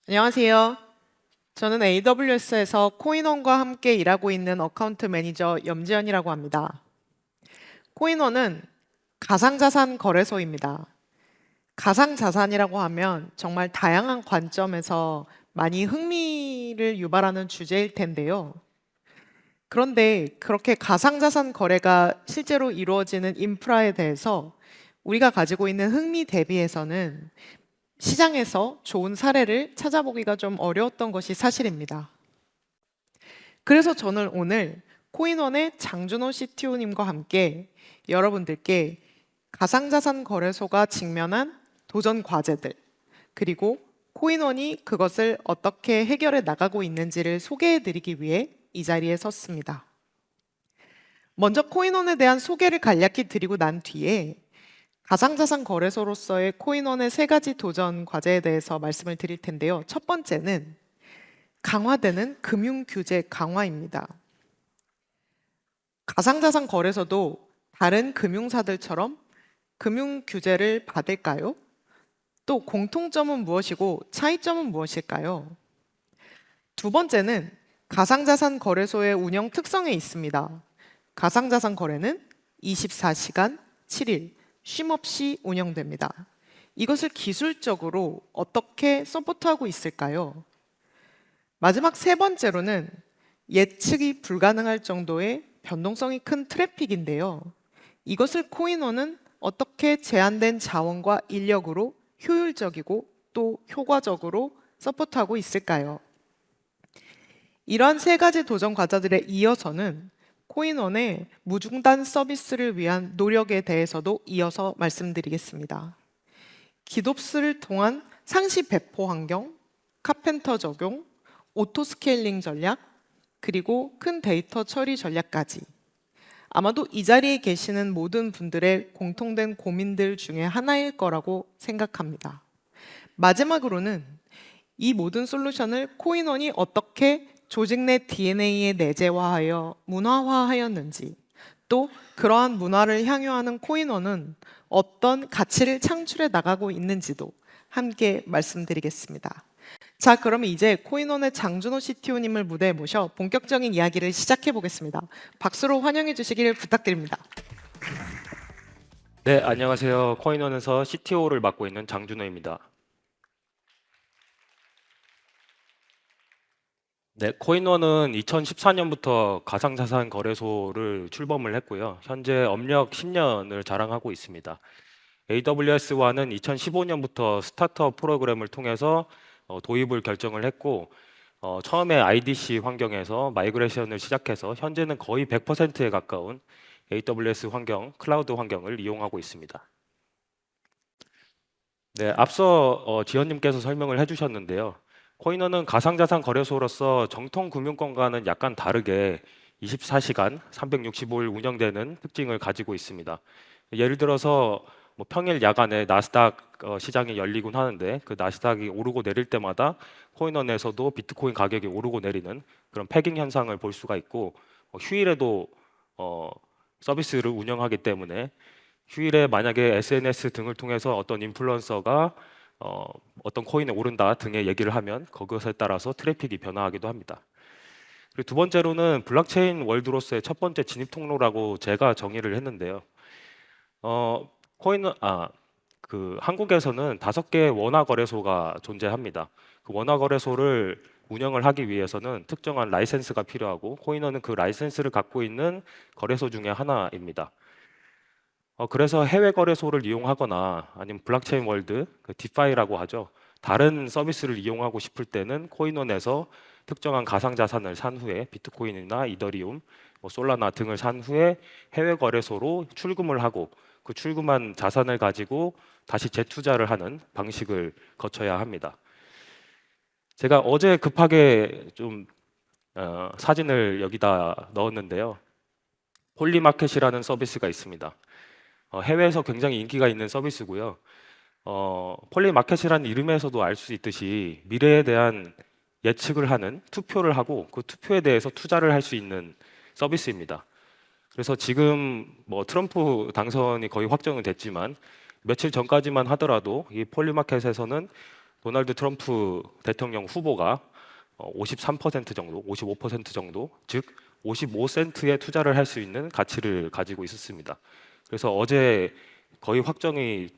안녕하세요. 저는 AWS에서 코인원과 함께 일하고 있는 어카운트 매니저 염지연이라고 합니다. 코인원은 가상자산 거래소입니다. 가상자산이라고 하면 정말 다양한 관점에서 많이 흥미를 유발하는 주제일 텐데요. 그런데 그렇게 가상자산 거래가 실제로 이루어지는 인프라에 대해서 우리가 가지고 있는 흥미 대비해서는 시장에서 좋은 사례를 찾아보기가 좀 어려웠던 것이 사실입니다. 그래서 저는 오늘 코인원의 장준호 CTO님과 함께 여러분들께 가상자산 거래소가 직면한 도전 과제들, 그리고 코인원이 그것을 어떻게 해결해 나가고 있는지를 소개해 드리기 위해 이 자리에 섰습니다. 먼저 코인원에 대한 소개를 간략히 드리고 난 뒤에 가상자산 거래소로서의 코인원의 세 가지 도전 과제에 대해서 말씀을 드릴 텐데요. 첫 번째는 강화되는 금융 규제 강화입니다. 가상자산 거래소도 다른 금융사들처럼 금융 규제를 받을까요? 또 공통점은 무엇이고 차이점은 무엇일까요? 두 번째는 가상자산 거래소의 운영 특성에 있습니다. 가상자산 거래는 24시간 7일 쉼없이 운영됩니다. 이것을 기술적으로 어떻게 서포트하고 있을까요? 마지막 세 번째로는 예측이 불가능할 정도의 변동성이 큰 트래픽인데요. 이것을 코인원은 어떻게 제한된 자원과 인력으로 효율적이고 또 효과적으로 서포트하고 있을까요? 이러한 세 가지 도전 과제들에 이어서는 코인원의 무중단 서비스를 위한 노력에 대해서도 이어서 말씀드리겠습니다. 기덥스를 통한 상시 배포 환경, 카펜터 적용, 오토 스케일링 전략, 그리고 큰 데이터 처리 전략까지 아마도 이 자리에 계시는 모든 분들의 공통된 고민들 중에 하나일 거라고 생각합니다. 마지막으로는 이 모든 솔루션을 코인원이 어떻게 조직 내 DNA에 내재화하여 문화화하였는지, 또 그러한 문화를 향유하는 코인원은 어떤 가치를 창출해 나가고 있는지도 함께 말씀드리겠습니다. 자, 그러면 이제 코인원의 장준호 CTO님을 무대에 모셔 본격적인 이야기를 시작해 보겠습니다. 박수로 환영해 주시기를 부탁드립니다. 네, 안녕하세요. 코인원에서 CTO를 맡고 있는 장준호입니다. 네, 코인원은 2014년부터 가상자산 거래소를 출범을 했고요. 현재 업력 10년을 자랑하고 있습니다. AWS와는 2015년부터 스타트업 프로그램을 통해서 도입을 결정을 했고, 처음에 IDC 환경에서 마이그레이션을 시작해서 현재는 거의 100%에 가까운 AWS 환경, 클라우드 환경을 이용하고 있습니다. 네, 앞서 지연님께서 설명을 해주셨는데요. 코인원은 가상자산 거래소로서 정통 금융권과는 약간 다르게 24시간 365일 운영되는 특징을 가지고 있습니다. 예를 들어서 뭐 평일 야간에 나스닥 시장이 열리곤 하는데 그 나스닥이 오르고 내릴 때마다 코인원에서도 비트코인 가격이 오르고 내리는 그런 패깅 현상을 볼 수가 있고, 휴일에도 어, 서비스를 운영하기 때문에 휴일에 만약에 SNS 등을 통해서 어떤 인플루언서가 어떤 코인이 오른다 등의 얘기를 하면 그것에 따라서 트래픽이 변화하기도 합니다. 그리고 두 번째로는 블록체인 월드로서의 첫 번째 진입 통로라고 제가 정의를 했는데요. 코인은 그 한국에서는 5개의 원화 거래소가 존재합니다. 그 원화 거래소를 운영을 하기 위해서는 특정한 라이센스가 필요하고 코인원은 그 라이센스를 갖고 있는 거래소 중에 하나입니다. 그래서 해외 거래소를 이용하거나 아니면 블록체인 월드, 그 디파이라고 하죠. 다른 서비스를 이용하고 싶을 때는 코인원에서 특정한 가상자산을 산 후에 비트코인이나 이더리움, 뭐 솔라나 등을 산 후에 해외 거래소로 출금을 하고 그 출금한 자산을 가지고 다시 재투자를 하는 방식을 거쳐야 합니다. 제가 어제 급하게 좀 사진을 여기다 넣었는데요. 홀리마켓이라는 서비스가 있습니다. 해외에서 굉장히 인기가 있는 서비스고요. 폴리마켓이라는 이름에서도 알 수 있듯이 미래에 대한 예측을 하는 투표를 하고 그 투표에 대해서 투자를 할 수 있는 서비스입니다. 그래서 지금 뭐 트럼프 당선이 거의 확정은 됐지만 며칠 전까지만 하더라도 이 폴리마켓에서는 도널드 트럼프 대통령 후보가 53% 정도, 55% 정도, 즉 55센트에 투자를 할 수 있는 가치를 가지고 있었습니다. 그래서 어제 거의 확정이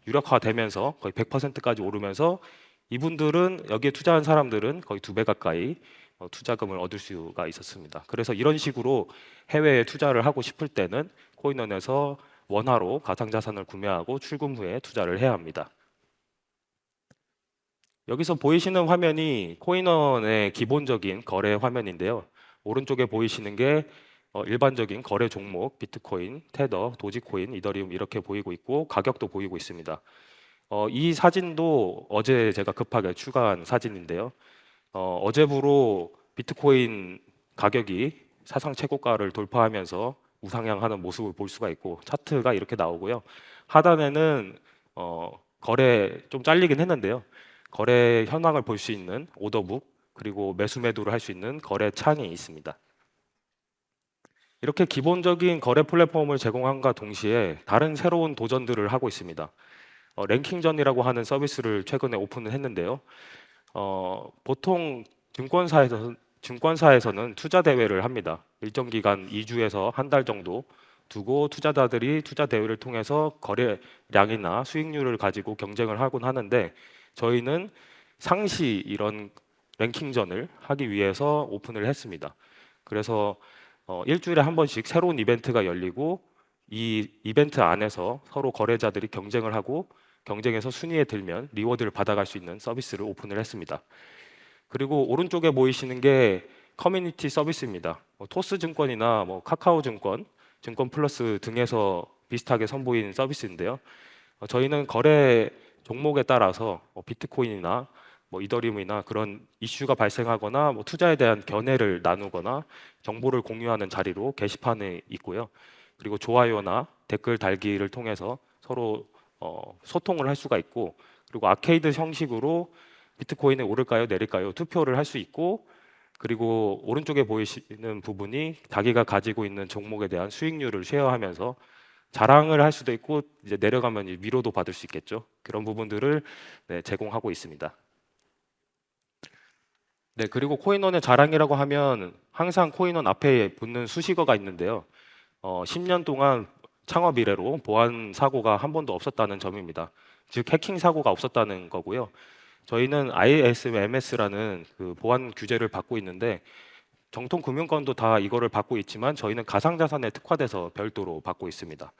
유력화되면서 거의 100%까지 오르면서 이분들은 여기에 투자한 사람들은 거의 2배 가까이 투자금을 얻을 수가 있었습니다. 그래서 이런 식으로 해외에 투자를 하고 싶을 때는 코인원에서 원화로 가상자산을 구매하고 출금 후에 투자를 해야 합니다. 여기서 보이시는 화면이 코인원의 기본적인 거래 화면인데요. 오른쪽에 보이시는 게 일반적인 거래 종목, 비트코인, 테더, 도지코인, 이더리움 이렇게 보이고 있고 가격도 보이고 있습니다. 이 사진도 어제 제가 급하게 추가한 사진인데요. 어제부로 비트코인 가격이 사상 최고가를 돌파하면서 우상향하는 모습을 볼 수가 있고 차트가 이렇게 나오고요. 하단에는 거래 좀 잘리긴 했는데요. 거래 현황을 볼 수 있는 오더북 그리고 매수 매도를 할 수 있는 거래 창이 있습니다. 이렇게 기본적인 거래 플랫폼을 제공함과 동시에 다른 새로운 도전들을 하고 있습니다. 랭킹전이라고 하는 서비스를 최근에 오픈을 했는데요. 보통 증권사에서는 투자 대회를 합니다. 일정 기간 2주에서 한 달 정도 두고 투자자들이 투자 대회를 통해서 거래량이나 수익률을 가지고 경쟁을 하곤 하는데 저희는 상시 이런 랭킹전을 하기 위해서 오픈을 했습니다. 그래서 일주일에 한 번씩 새로운 이벤트가 열리고 이 이벤트 안에서 서로 거래자들이 경쟁을 하고 경쟁에서 순위에 들면 리워드를 받아갈 수 있는 서비스를 오픈을 했습니다. 그리고 오른쪽에 보이시는 게 커뮤니티 서비스입니다. 토스 증권이나 카카오 증권, 증권 플러스 등에서 비슷하게 선보인 서비스인데요. 저희는 거래 종목에 따라서 비트코인이나 이더리움이나 그런 이슈가 발생하거나 투자에 대한 견해를 나누거나 정보를 공유하는 자리로 게시판에 있고요. 그리고 좋아요나 댓글 달기를 통해서 서로 소통을 할 수가 있고 그리고 아케이드 형식으로 비트코인이 오를까요, 내릴까요? 투표를 할 수 있고 그리고 오른쪽에 보이시는 부분이 자기가 가지고 있는 종목에 대한 수익률을 쉐어하면서 자랑을 할 수도 있고 이제 내려가면 위로도 받을 수 있겠죠. 그런 부분들을 제공하고 있습니다. 네, 그리고 코인원의 자랑이라고 하면 항상 코인원 앞에 붙는 수식어가 있는데요. 10년 동안 창업 이래로 보안 사고가 한 번도 없었다는 점입니다. 즉 해킹 사고가 없었다는 거고요. 저희는 ISMS라는 그 보안 규제를 받고 있는데 정통 금융권도 다 이거를 받고 있지만 저희는 가상자산에 특화돼서 별도로 받고 있습니다.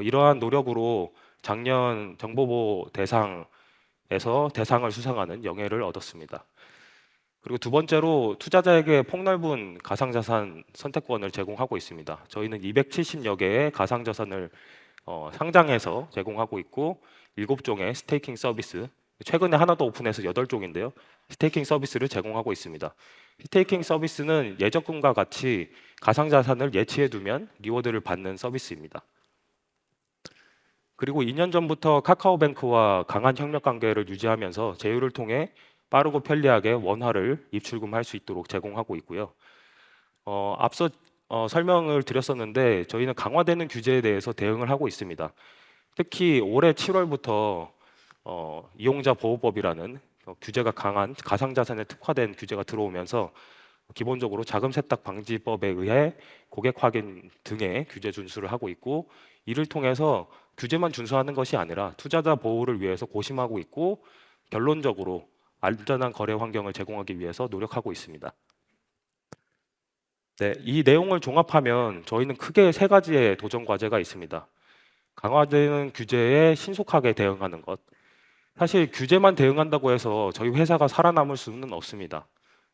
이러한 노력으로 작년 정보보호 대상에서 대상을 수상하는 영예를 얻었습니다. 그리고 두 번째로 투자자에게 폭넓은 가상자산 선택권을 제공하고 있습니다. 저희는 270여 개의 가상자산을 상장해서 제공하고 있고 7종의 스테이킹 서비스, 최근에 하나 더 오픈해서 8종인데요. 스테이킹 서비스를 제공하고 있습니다. 스테이킹 서비스는 예적금과 같이 가상자산을 예치해 두면 리워드를 받는 서비스입니다. 그리고 2년 전부터 카카오뱅크와 강한 협력 관계를 유지하면서 제휴를 통해 빠르고 편리하게 원화를 입출금할 수 있도록 제공하고 있고요. 앞서 설명을 드렸었는데 저희는 강화되는 규제에 대해서 대응을 하고 있습니다. 특히 올해 7월부터 이용자 보호법이라는 규제가 강한 가상자산에 특화된 규제가 들어오면서 기본적으로 자금 세탁 방지법에 의해 고객 확인 등의 규제 준수를 하고 있고 이를 통해서 규제만 준수하는 것이 아니라 투자자 보호를 위해서 고심하고 있고 결론적으로 안전한 거래 환경을 제공하기 위해서 노력하고 있습니다. 네, 이 내용을 종합하면 저희는 크게 세 가지의 도전 과제가 있습니다. 강화되는 규제에 신속하게 대응하는 것. 사실 규제만 대응한다고 해서 저희 회사가 살아남을 수는 없습니다.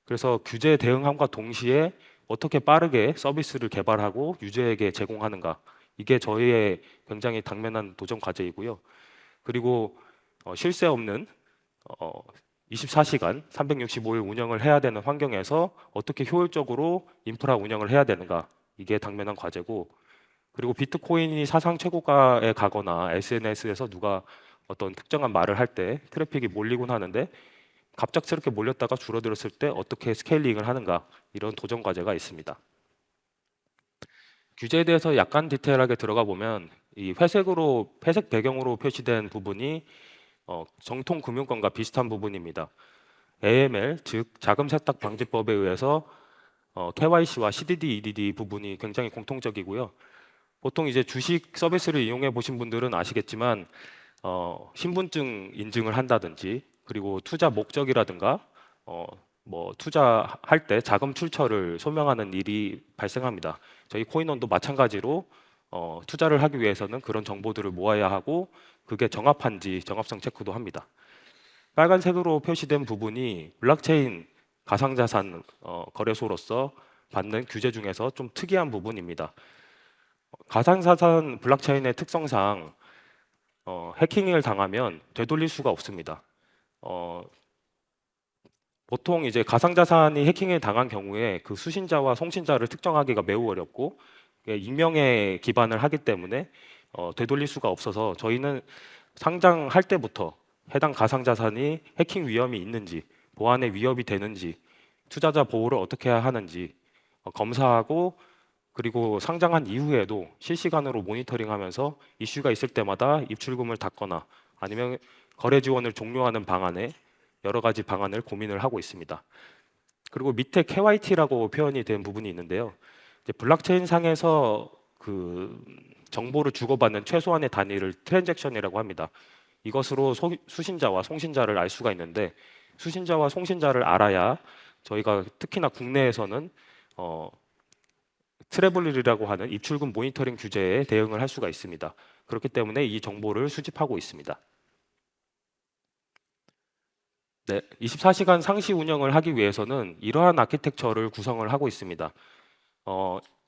그래서 규제 대응함과 동시에 어떻게 빠르게 서비스를 개발하고 유저에게 제공하는가. 이게 저희의 굉장히 당면한 도전 과제이고요. 그리고 쉴 새 없는 24시간 365일 운영을 해야 되는 환경에서 어떻게 효율적으로 인프라 운영을 해야 되는가. 이게 당면한 과제고 그리고 비트코인이 사상 최고가에 가거나 SNS에서 누가 어떤 특정한 말을 할 때 트래픽이 몰리곤 하는데 갑작스럽게 몰렸다가 줄어들었을 때 어떻게 스케일링을 하는가 이런 도전 과제가 있습니다. 규제에 대해서 약간 디테일하게 들어가 보면 이 회색 배경으로 표시된 부분이 정통 금융권과 비슷한 부분입니다. AML, 즉 자금 세탁 방지법에 의해서 KYC와 CDD, EDD 부분이 굉장히 공통적이고요. 보통 이제 주식 서비스를 이용해 보신 분들은 아시겠지만 신분증 인증을 한다든지 그리고 투자 목적이라든가 뭐 투자할 때 자금 출처를 소명하는 일이 발생합니다. 저희 코인원도 마찬가지로 투자를 하기 위해서는 그런 정보들을 모아야 하고 그게 정합한지 정합성 체크도 합니다. 빨간색으로 표시된 부분이 블록체인 가상자산 거래소로서 받는 규제 중에서 좀 특이한 부분입니다. 가상자산 블록체인의 특성상 해킹을 당하면 되돌릴 수가 없습니다. 어, 보통 이제 가상자산이 해킹을 당한 경우에 그 수신자와 송신자를 특정하기가 매우 어렵고 익명에 기반을 하기 때문에 되돌릴 수가 없어서 저희는 상장할 때부터 해당 가상자산이 해킹 위험이 있는지, 보안에 위협이 되는지, 투자자 보호를 어떻게 해야 하는지 검사하고 그리고 상장한 이후에도 실시간으로 모니터링하면서 이슈가 있을 때마다 입출금을 닫거나 아니면 거래 지원을 종료하는 방안에 여러 가지 방안을 고민을 하고 있습니다. 그리고 밑에 KYT라고 표현이 된 부분이 있는데요. 이제 블록체인 상에서 그 정보를 주고받는 최소한의 단위를 트랜잭션이라고 합니다. 이것으로 수신자와 송신자를 알 수가 있는데 수신자와 송신자를 알아야 저희가 특히나 국내에서는 트래블이라고 하는 입출금 모니터링 규제에 대응을 할 수가 있습니다. 그렇기 때문에 이 정보를 수집하고 있습니다. 네, 24시간 상시 운영을 하기 위해서는 이러한 아키텍처를 구성을 하고 있습니다.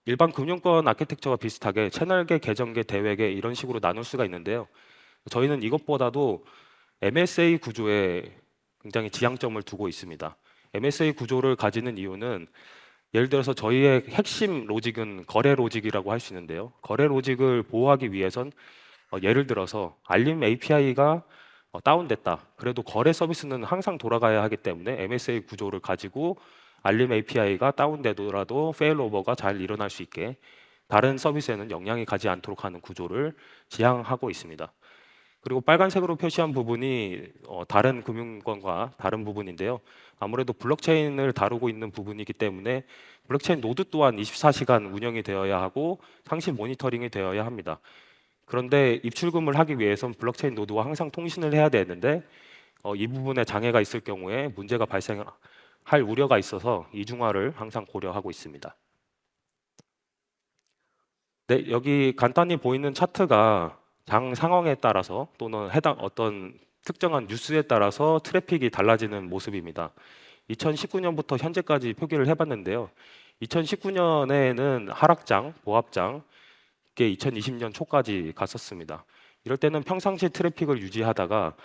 일반 금융권 아키텍처와 비슷하게 채널계, 계정계, 대외계 이런 식으로 나눌 수가 있는데요. 저희는 이것보다도 MSA 구조에 굉장히 지향점을 두고 있습니다. MSA 구조를 가지는 이유는 예를 들어서 저희의 핵심 로직은 거래 로직이라고 할 수 있는데요. 거래 로직을 보호하기 위해선 예를 들어서 알림 API가 다운됐다. 그래도 거래 서비스는 항상 돌아가야 하기 때문에 MSA 구조를 가지고 알림 API가 다운되더라도 페일오버가 잘 일어날 수 있게 다른 서비스에는 영향이 가지 않도록 하는 구조를 지향하고 있습니다. 그리고 빨간색으로 표시한 부분이 다른 금융권과 다른 부분인데요. 아무래도 블록체인을 다루고 있는 부분이기 때문에 블록체인 노드 또한 24시간 운영이 되어야 하고 상시 모니터링이 되어야 합니다. 그런데 입출금을 하기 위해선 블록체인 노드와 항상 통신을 해야 되는데 이 부분에 장애가 있을 경우에 문제가 발생할 우려가 있어서 이중화를 항상 고려하고 있습니다. 네, 여기 간단히 보이는 차트가 장 상황에 따라서 또는 해당 어떤 특정한 뉴스에 따라서 트래픽이 달라지는 모습입니다. 2019년부터 현재까지 표기를 해봤는데요. 2019년에는 하락장, 보합장, 이게 2020년 초까지 갔었습니다. 이럴 때는 평상시 트래픽을 유지하다가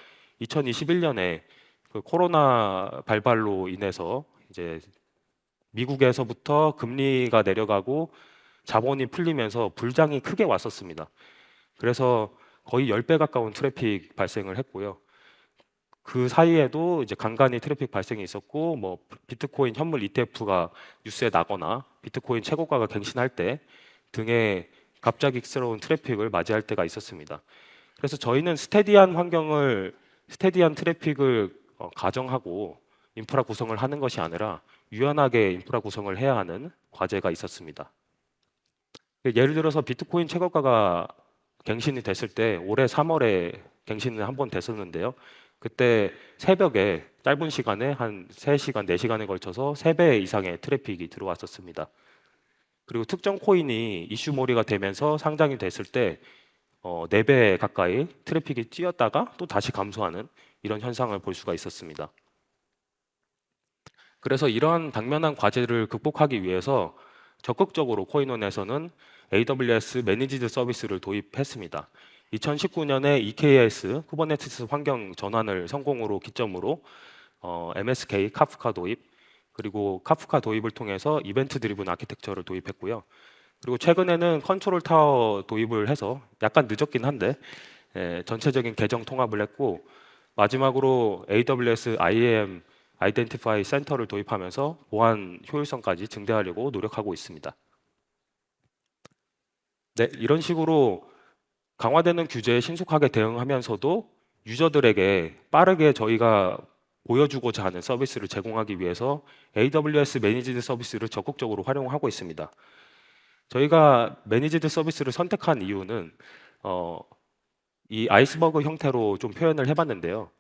2021년에 그 코로나 발발로 인해서 이제 미국에서부터 금리가 내려가고 자본이 풀리면서 불장이 크게 왔었습니다. 그래서 거의 10배 가까운 트래픽 발생을 했고요. 그 사이에도 이제 간간히 트래픽 발생이 있었고 뭐 비트코인 현물 ETF가 뉴스에 나거나 비트코인 최고가가 갱신할 때 등의 갑작스러운 트래픽을 맞이할 때가 있었습니다. 그래서 저희는 스테디한 트래픽을 가정하고 인프라 구성을 하는 것이 아니라 유연하게 인프라 구성을 해야 하는 과제가 있었습니다. 예를 들어서 비트코인 최고가가 갱신이 됐을 때 올해 3월에 갱신을 한번 됐었는데요. 그때 새벽에 짧은 시간에 한 3시간, 4시간에 걸쳐서 3배 이상의 트래픽이 들어왔었습니다. 그리고 특정 코인이 이슈몰이가 되면서 상장이 됐을 때 4배 가까이 트래픽이 뛰었다가 또 다시 감소하는 이런 현상을 볼 수가 있었습니다. 그래서 이러한 당면한 과제를 극복하기 위해서 적극적으로 코인원에서는 AWS 매니지드 서비스를 도입했습니다. 2019년에 EKS 쿠버네티스 환경 전환을 성공으로 기점으로 MSK 카프카 도입 그리고 카프카 도입을 통해서 이벤트 드리븐 아키텍처를 도입했고요. 그리고 최근에는 컨트롤 타워 도입을 해서 약간 늦었긴 한데 전체적인 계정 통합을 했고 마지막으로 AWS IAM 아이덴티파이 센터를 도입하면서 보안 효율성까지 증대하려고 노력하고 있습니다. 네, 이런 식으로 강화되는 규제에 신속하게 대응하면서도 유저들에게 빠르게 저희가 보여주고자 하는 서비스를 제공하기 위해서 AWS 매니지드 서비스를 적극적으로 활용하고 있습니다. 저희가 매니지드 서비스를 선택한 이유는 어, 이 아이스버그 형태로 좀 표현을 해봤는데요.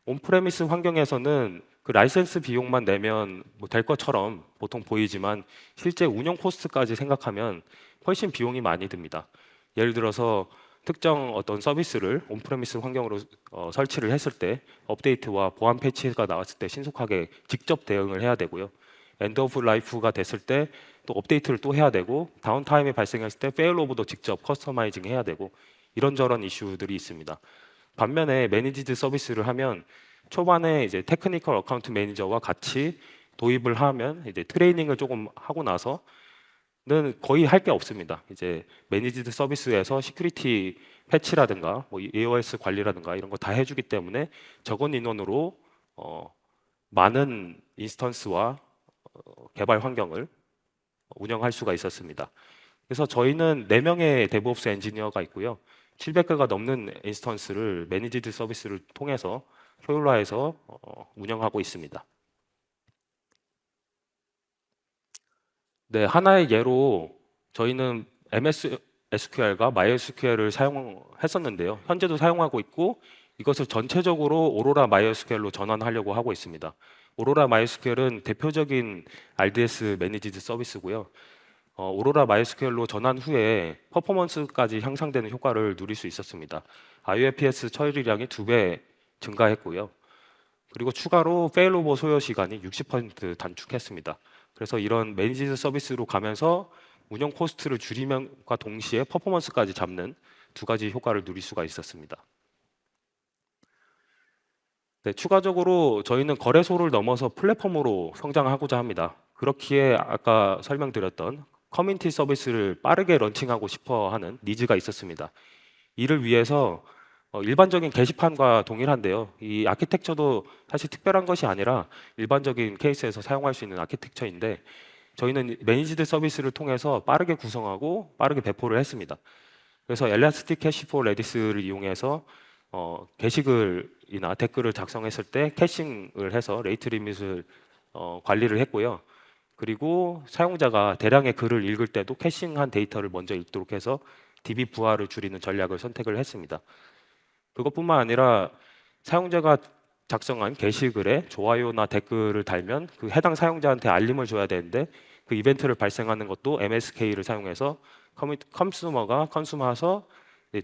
온프레미스 환경에서는 그 라이센스 비용만 내면 뭐 될 것처럼 보통 보이지만 실제 운영 코스트까지 생각하면 훨씬 비용이 많이 듭니다. 예를 들어서 특정 어떤 서비스를 온프레미스 환경으로 설치를 했을 때 업데이트와 보안 패치가 나왔을 때 신속하게 직접 대응을 해야 되고요. 엔드 오브 라이프가 됐을 때 또 업데이트를 또 해야 되고 다운타임이 발생했을 때 페일로버도 직접 커스터마이징 해야 되고 이런저런 이슈들이 있습니다. 반면에 매니지드 서비스를 하면 초반에 이제 테크니컬 어카운트 매니저와 같이 도입을 하면 이제 트레이닝을 조금 하고 나서는 거의 할 게 없습니다. 이제 매니지드 서비스에서 시큐리티 패치라든가 뭐 EOS 관리라든가 이런 거 다 해주기 때문에 적은 인원으로 많은 인스턴스와 개발 환경을 운영할 수가 있었습니다. 그래서 저희는 4명의 데브옵스 엔지니어가 있고요. 700개가 넘는 인스턴스를 매니지드 서비스를 통해서 효율화해서 운영하고 있습니다. 네, 하나의 예로 저희는 MS SQL과 MySQL을 사용했었는데요. 현재도 사용하고 있고 이것을 전체적으로 오로라 MySQL로 전환하려고 하고 있습니다. 오로라 MySQL은 대표적인 RDS 매니지드 서비스고요. 오로라 MySQL로 전환 후에 퍼포먼스까지 향상되는 효과를 누릴 수 있었습니다. IOPS 처리량이 2배 증가했고요. 그리고 추가로 페일오버 소요 시간이 60% 단축했습니다. 그래서 이런 매니지드 서비스로 가면서 운영 코스트를 줄이면과 동시에 퍼포먼스까지 잡는 2가지 효과를 누릴 수가 있었습니다. 네, 추가적으로 저희는 거래소를 넘어서 플랫폼으로 성장하고자 합니다. 그렇기에 아까 설명드렸던 커뮤니티 서비스를 빠르게 런칭하고 싶어 하는 니즈가 있었습니다. 이를 위해서 일반적인 게시판과 동일한데요. 이 아키텍처도 사실 특별한 것이 아니라 일반적인 케이스에서 사용할 수 있는 아키텍처인데 저희는 매니지드 서비스를 통해서 빠르게 구성하고 빠르게 배포를 했습니다. 그래서 엘라스틱 캐시 포 레디스를 이용해서 게시글이나 댓글을 작성했을 때 캐싱을 해서 레이트 리밋을 관리를 했고요. 그리고 사용자가 대량의 글을 읽을 때도 캐싱한 데이터를 먼저 읽도록 해서 DB 부하를 줄이는 전략을 선택을 했습니다. 그것뿐만 아니라 사용자가 작성한 게시글에 좋아요나 댓글을 달면 그 해당 사용자한테 알림을 줘야 되는데 그 이벤트를 발생하는 것도 MSK를 사용해서 컨슈머가 컨슈머해서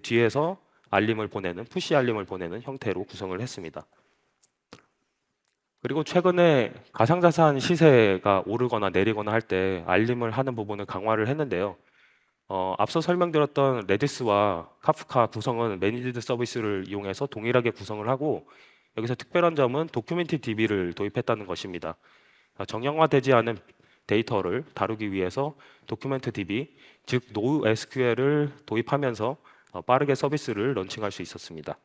뒤에서 알림을 보내는 푸시 알림을 보내는 형태로 구성을 했습니다. 그리고 최근에 가상자산 시세가 오르거나 내리거나 할 때 알림을 하는 부분을 강화를 했는데요. 앞서 설명드렸던 레디스와 카프카 구성은 매니지드 서비스를 이용해서 동일하게 구성을 하고 여기서 특별한 점은 도큐멘트 DB를 도입했다는 것입니다. 정형화되지 않은 데이터를 다루기 위해서 도큐멘트 DB, 즉 NoSQL을 도입하면서 빠르게 서비스를 런칭할 수 있었습니다.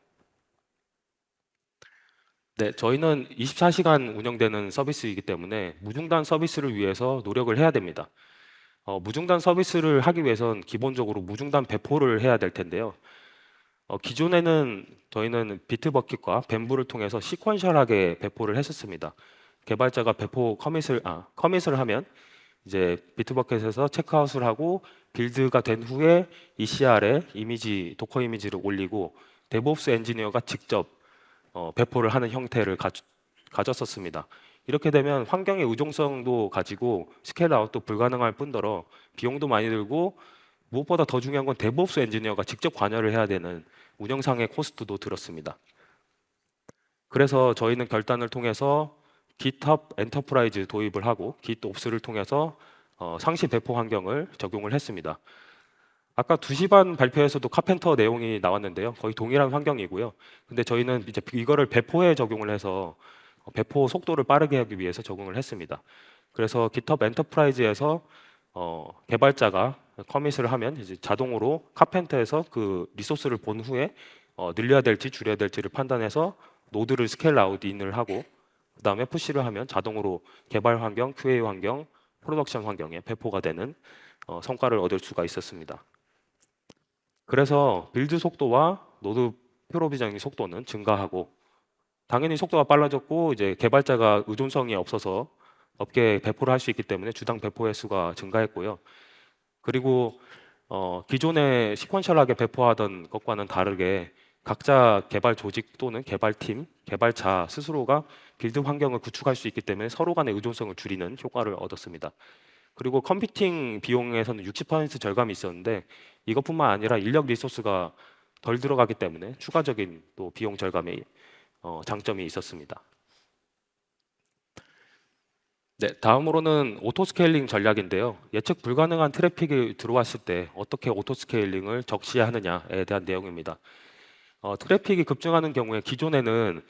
네, 저희는 24시간 운영되는 서비스이기 때문에 무중단 서비스를 위해서 노력을 해야 됩니다. 무중단 서비스를 하기 위해선 기본적으로 무중단 배포를 해야 될 텐데요. 기존에는 저희는 비트버킷과 뱀부를 통해서 시퀀셜하게 배포를 했었습니다. 개발자가 배포 커밋을 하면 이제 비트버킷에서 체크아웃을 하고 빌드가 된 후에 ECR에 이미지 도커 이미지를 올리고 데브옵스 엔지니어가 직접 배포를 하는 형태를 가졌었습니다. 이렇게 되면 환경의 의존성도 가지고 스케일 아웃도 불가능할 뿐더러 비용도 많이 들고 무엇보다 더 중요한 건 데브옵스 엔지니어가 직접 관여를 해야 되는 운영상의 코스트도 들었습니다. 그래서 저희는 결단을 통해서 GitHub 엔터프라이즈 도입을 하고 GitOps를 통해서 상시 배포 환경을 적용을 했습니다. 아까 2시 반 발표에서도 카펜터 내용이 나왔는데요. 거의 동일한 환경이고요. 근데 저희는 이제 이거를 배포에 적용을 해서 배포 속도를 빠르게 하기 위해서 적용을 했습니다. 그래서 GitHub 엔터프라이즈에서 개발자가 커밋을 하면 이제 자동으로 카펜터에서 그 리소스를 본 후에 늘려야 될지 줄여야 될지를 판단해서 노드를 스케일 아웃 인을 하고 그다음에 푸시를 하면 자동으로 개발 환경, QA 환경, 프로덕션 환경에 배포가 되는 성과를 얻을 수가 있었습니다. 그래서 빌드 속도와 노드 프로비저닝 속도는 증가하고, 당연히 속도가 빨라졌고 이제 개발자가 의존성이 없어서 업계에 배포를 할 수 있기 때문에 주당 배포 횟수가 증가했고요. 그리고 기존에 시퀀셜하게 배포하던 것과는 다르게 각자 개발 조직 또는 개발팀, 개발자 스스로가 빌드 환경을 구축할 수 있기 때문에 서로 간의 의존성을 줄이는 효과를 얻었습니다. 그리고 컴퓨팅 비용에서는 60% 절감이 있었는데 이것뿐만 아니라 인력 리소스가 덜 들어가기 때문에 추가적인 또 비용 절감의 장점이 있었습니다. 네, 다음으로는 오토 스케일링 전략인데요. 예측 불가능한 트래픽이 들어왔을 때 어떻게 오토 스케일링을 적시하느냐에 대한 내용입니다. 트래픽이 급증하는 경우에 기존에는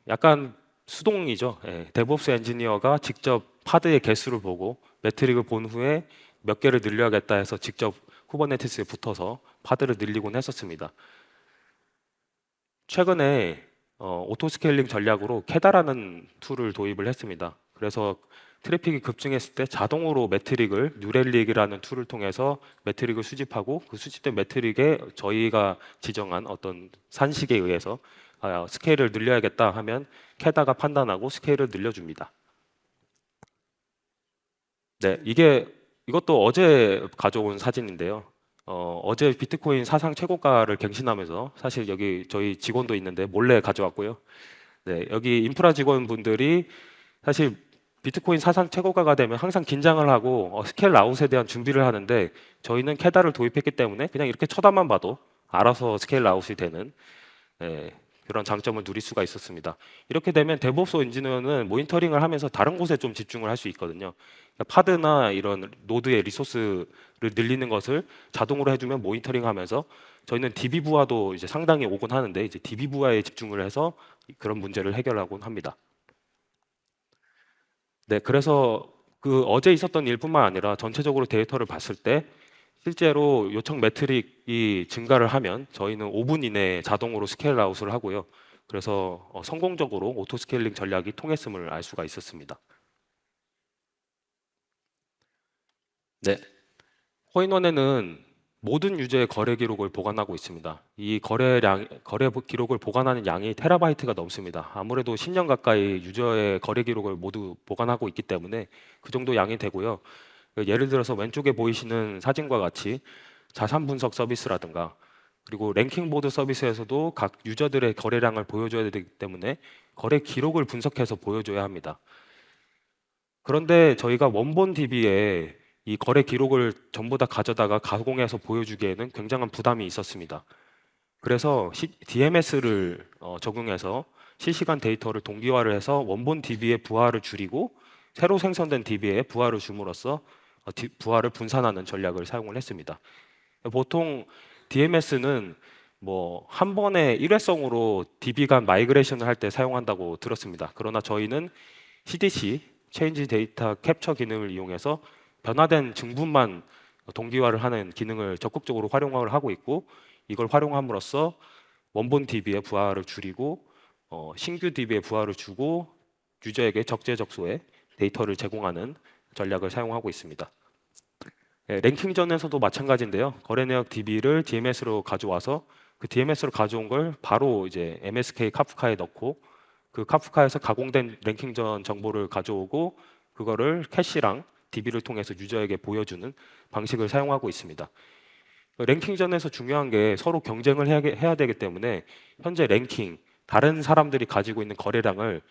약간 수동이죠. 예, 데브옵스 엔지니어가 직접 파드의 개수를 보고 매트릭을 본 후에 몇 개를 늘려야겠다 해서 직접 쿠버네티스에 붙어서 파드를 늘리곤 했었습니다. 최근에 오토 스케일링 전략으로 캐다라는 툴을 도입을 했습니다. 그래서 트래픽이 급증했을 때 자동으로 매트릭을 뉴렐릭이라는 툴을 통해서 매트릭을 수집하고 그 수집된 매트릭에 저희가 지정한 어떤 산식에 의해서 스케일을 늘려야겠다 하면 캐다가 판단하고 스케일을 늘려줍니다. 네, 이것도 어제 가져온 사진인데요. 어제 비트코인 사상 최고가를 갱신하면서 사실 여기 저희 직원도 있는데 몰래 가져왔고요. 네, 여기 인프라 직원분들이 사실 비트코인 사상 최고가가 되면 항상 긴장을 하고 스케일 아웃에 대한 준비를 하는데 저희는 캐다를 도입했기 때문에 그냥 이렇게 쳐다만 봐도 알아서 스케일 아웃이 되는 그런 장점을 누릴 수가 있었습니다. 이렇게 되면 데브옵스 엔지니어는 모니터링을 하면서 다른 곳에 좀 집중을 할 수 있거든요. 그러니까 파드나 이런 노드의 리소스를 늘리는 것을 자동으로 해주면 모니터링하면서 저희는 DB 부하도 이제 상당히 오곤 하는데 이제 DB 부하에 집중을 해서 그런 문제를 해결하곤 합니다. 네, 그래서 그 어제 있었던 일뿐만 아니라 전체적으로 데이터를 봤을 때 실제로 요청 매트릭이 증가를 하면 저희는 5분 이내에 자동으로 스케일 아웃을 하고요. 그래서 성공적으로 오토 스케일링 전략이 통했음을 알 수가 있었습니다. 네, 코인원에는 모든 유저의 거래 기록을 보관하고 있습니다. 이 거래 기록을 보관하는 양이 테라바이트가 넘습니다. 아무래도 10년 가까이 유저의 거래 기록을 모두 보관하고 있기 때문에 그 정도 양이 되고요. 예를 들어서 왼쪽에 보이시는 사진과 같이 자산 분석 서비스라든가 그리고 랭킹 보드 서비스에서도 각 유저들의 거래량을 보여줘야 되기 때문에 거래 기록을 분석해서 보여줘야 합니다. 그런데 저희가 원본 DB에 이 거래 기록을 전부 다 가져다가 가공해서 보여주기에는 굉장한 부담이 있었습니다. 그래서 DMS를 적용해서 실시간 데이터를 동기화를 해서 원본 DB의 부하를 줄이고 새로 생성된 DB에 부하를 줌으로써 부하를 분산하는 전략을 사용을 했습니다. 보통 DMS는 뭐 한 번에 일회성으로 DB 간 마이그레이션을 할 때 사용한다고 들었습니다. 그러나 저희는 CDC, 체인지 데이터 캡처 기능을 이용해서 변화된 증분만 동기화를 하는 기능을 적극적으로 활용을 하고 있고 이걸 활용함으로써 원본 DB의 부하를 줄이고 신규 DB의 부하를 주고 유저에게 적재적소에 데이터를 제공하는 전략을 사용하고 있습니다. 랭킹전에서도 마찬가지인데요. 거래 내역 DB를 DMS로 가져와서 그 DMS로 가져온 걸 바로 이제 MSK 카프카에 넣고 그 카프카에서 가공된 랭킹전 정보를 가져오고 그거를 캐시랑 DB를 통해서 유저에게 보여주는 방식을 사용하고 있습니다. 랭킹전에서 중요한 게 서로 경쟁을 해야 되기 때문에 현재 랭킹, 다른 사람들이 가지고 있는 거래량을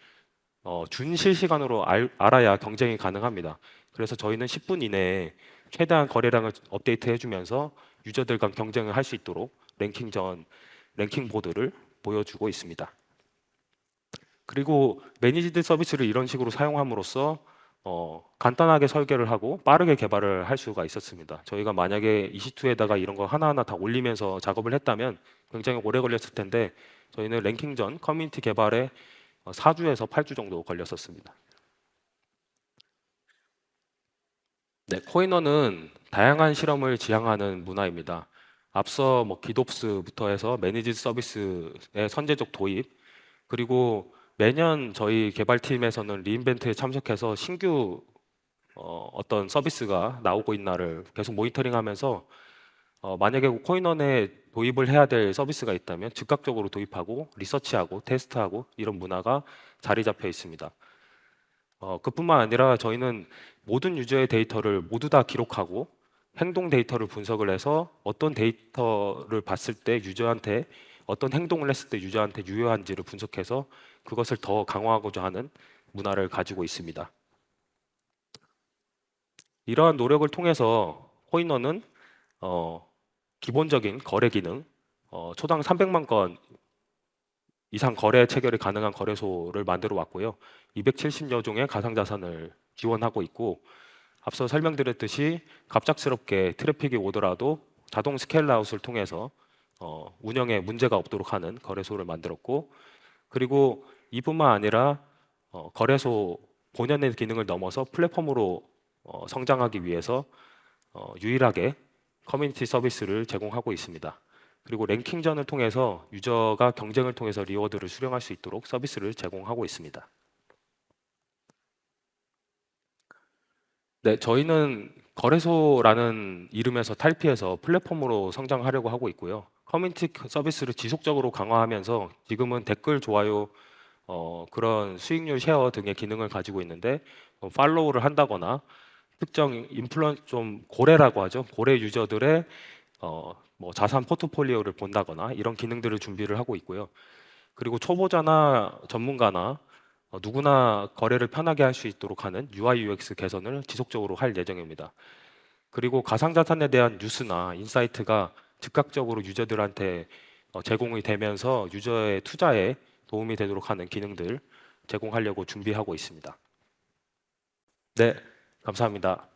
준실시간으로 알아야 경쟁이 가능합니다. 그래서 저희는 10분 이내에 최대한 거래량을 업데이트 해주면서 유저들 간 경쟁을 할 수 있도록 랭킹 보드를 보여주고 있습니다. 그리고 매니지드 서비스를 이런 식으로 사용함으로써 간단하게 설계를 하고 빠르게 개발을 할 수가 있었습니다. 저희가 만약에 EC2에다가 이런 거 하나하나 다 올리면서 작업을 했다면 굉장히 오래 걸렸을 텐데 저희는 랭킹전 커뮤니티 개발에 4주에서 8주 정도 걸렸었습니다. 네, 코인원은 다양한 실험을 지향하는 문화입니다. 앞서 뭐 기놉스부터 해서 매니지 서비스의 선제적 도입, 그리고 매년 저희 개발팀에서는 리인벤트에 참석해서 신규 어떤 서비스가 나오고 있나를 계속 모니터링하면서 만약에 코인원에 도입을 해야 될 서비스가 있다면 즉각적으로 도입하고 리서치하고 테스트하고 이런 문화가 자리 잡혀 있습니다. 그뿐만 아니라 저희는 모든 유저의 데이터를 모두 다 기록하고 행동 데이터를 분석을 해서 어떤 데이터를 봤을 때 유저한테 어떤 행동을 했을 때 유저한테 유효한지를 분석해서 그것을 더 강화하고자 하는 문화를 가지고 있습니다. 이러한 노력을 통해서 코인원은 기본적인 거래 기능, 초당 300만 건 이상 거래 체결이 가능한 거래소를 만들어 왔고요. 270여 종의 가상자산을 지원하고 있고, 앞서 설명드렸듯이 갑작스럽게 트래픽이 오더라도 자동 스케일아웃을 통해서 운영에 문제가 없도록 하는 거래소를 만들었고, 그리고 이뿐만 아니라 거래소 본연의 기능을 넘어서 플랫폼으로 성장하기 위해서 유일하게 커뮤니티 서비스를 제공하고 있습니다. 그리고 랭킹전을 통해서 유저가 경쟁을 통해서 리워드를 수령할 수 있도록 서비스를 제공하고 있습니다. 네, 저희는 거래소라는 이름에서 탈피해서 플랫폼으로 성장하려고 하고 있고요. 커뮤니티 서비스를 지속적으로 강화하면서 지금은 댓글, 좋아요, 그런 수익률 쉐어 등의 기능을 가지고 있는데 팔로우를 한다거나 특정 좀 고래라고 하죠. 고래 유저들의 뭐 자산 포트폴리오를 본다거나 이런 기능들을 준비를 하고 있고요. 그리고 초보자나 전문가나 누구나 거래를 편하게 할 수 있도록 하는 UI UX 개선을 지속적으로 할 예정입니다. 그리고 가상자산에 대한 뉴스나 인사이트가 즉각적으로 유저들한테 제공이 되면서 유저의 투자에 도움이 되도록 하는 기능들 제공하려고 준비하고 있습니다. 네, 감사합니다.